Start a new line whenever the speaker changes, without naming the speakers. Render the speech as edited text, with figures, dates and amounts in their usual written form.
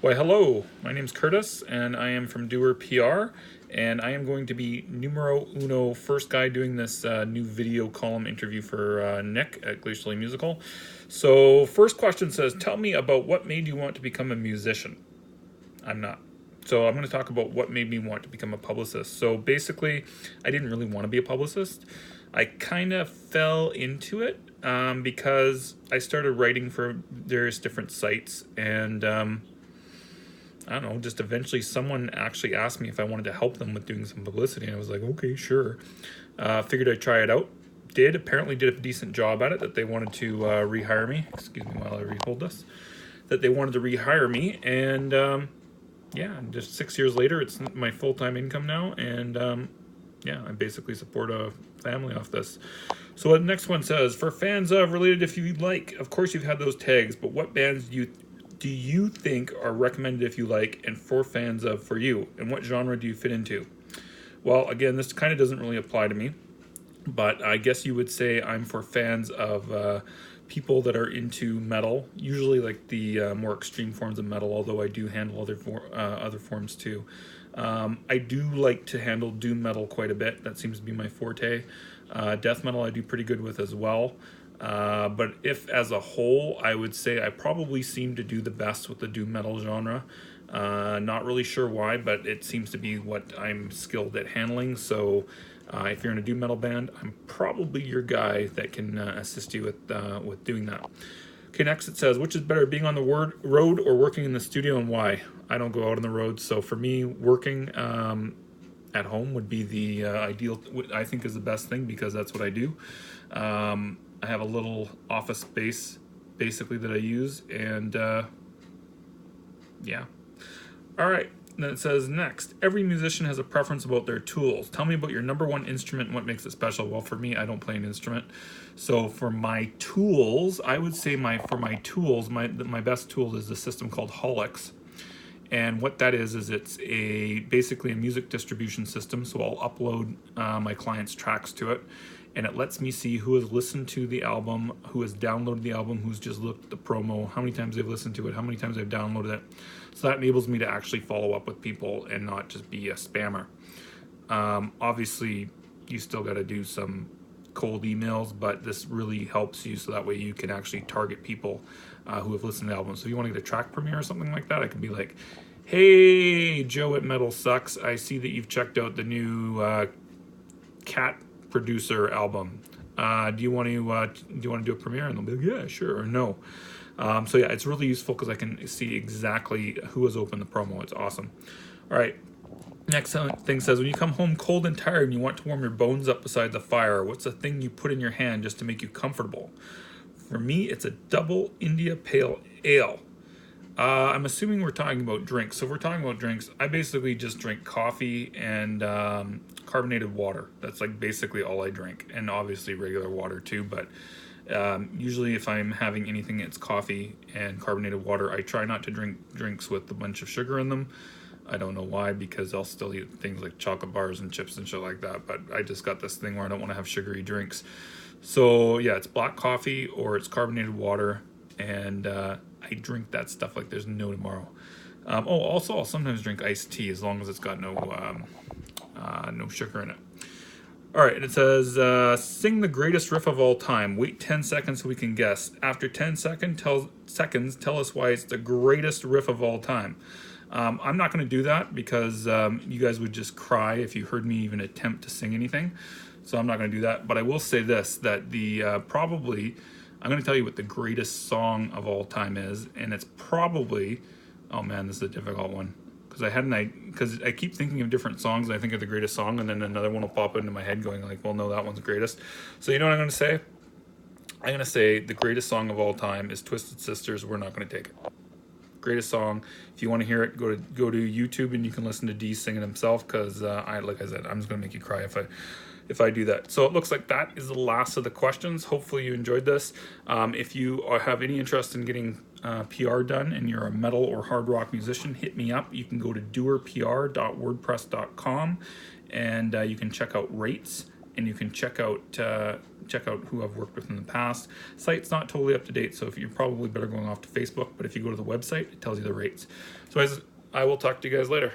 Why, hello, my name's Curtis, and I am from Dewar PR, and I am going to be numero uno first guy doing this new video column interview for Nick at Glacially Musical. So, first question says, tell me about what made you want to become a musician. I'm not. So I'm going to talk about what made me want to become a publicist. So basically, I didn't really want to be a publicist. I kind of fell into it because I started writing for various different sites, and I don't know, just eventually someone actually asked me if I wanted to help them with doing some publicity, and I was like, okay, sure. Figured I'd try it out. Apparently did a decent job at it, that they wanted to rehire me. Excuse me while I rehold this. That they wanted to rehire me, and yeah, just 6 years later, it's my full-time income now, and yeah, I basically support a family off this. So the next one says, for fans of related if you like, of course you've had those tags, but what bands do you think are recommended if you like, and for fans of for you, and what genre do you fit into? Well, again, this kind of doesn't really apply to me, but I guess you would say I'm for fans of people that are into metal, usually like the more extreme forms of metal, although I do handle other forms too. I do like to handle doom metal quite a bit. That seems to be my forte. Death metal I do pretty good with as well. But if as a whole, I would say I probably seem to do the best with the doom metal genre. Not really sure why, but it seems to be what I'm skilled at handling. So if you're in a doom metal band, I'm probably your guy that can assist you with doing that. Okay, next it says, which is better, being on the road or working in the studio, and why? I don't go out on the road, so for me, working at home would be the ideal. I think is the best thing because that's what I do. I have a little office space, basically, that I use, and yeah. All right. Then it says next, every musician has a preference about their tools. Tell me about your number one instrument and what makes it special. Well, for me, I don't play an instrument. So for my tools, I would say my best tool is the system called Holix. And what that is it's basically a music distribution system. So I'll upload my clients' tracks to it, and it lets me see who has listened to the album, who has downloaded the album, who's just looked at the promo, how many times they've listened to it, how many times they've downloaded it. So that enables me to actually follow up with people and not just be a spammer. Obviously, you still got to do some cold emails, but this really helps you so that way you can actually target people who have listened to the album. So if you want to get a track premiere or something like that, I can be like, hey, Joe at Metal Sucks, I see that you've checked out the new Cat Producer album. Do you want to do a premiere? And they'll be like, yeah, sure, or no. So yeah, it's really useful because I can see exactly who has opened the promo. It's awesome. All right. Next thing says, when you come home cold and tired and you want to warm your bones up beside the fire, what's the thing you put in your hand just to make you comfortable? For me, it's a double India Pale Ale. I'm assuming we're talking about drinks. So if we're talking about drinks, I basically just drink coffee and carbonated water. That's like basically all I drink, and obviously regular water too. But usually if I'm having anything, it's coffee and carbonated water. I try not to drink drinks with a bunch of sugar in them. I don't know why, because I'll still eat things like chocolate bars and chips and shit like that. But I just got this thing where I don't want to have sugary drinks. So yeah, it's black coffee or it's carbonated water, and I drink that stuff like there's no tomorrow. Also, I'll sometimes drink iced tea as long as it's got no sugar in it. All right, it says, sing the greatest riff of all time. Wait 10 seconds so we can guess. After 10 seconds, tell us why it's the greatest riff of all time. I'm not going to do that because you guys would just cry if you heard me even attempt to sing anything. So I'm not going to do that. But I will say this, that I'm going to tell you what the greatest song of all time is. And it's probably, oh man, this is a difficult one. Because I keep thinking of different songs and I think of the greatest song, and then another one will pop into my head going like, well, no, that one's the greatest. So you know what I'm going to say? I'm going to say the greatest song of all time is Twisted Sisters, We're Not Going to Take It. Greatest song. If you want to hear it, go to YouTube and you can listen to D sing it himself, because like I said, I'm just going to make you cry if I do that. So it looks like that is the last of the questions. Hopefully you enjoyed this. If you have any interest in getting PR done and you're a metal or hard rock musician, hit me up. You can go to doerpr.wordpress.com and you can check out rates and you can check out who I've worked with in the past. Site's not totally up to date, so if you're probably better going off to Facebook, but if you go to the website, it tells you the rates. So I will talk to you guys later.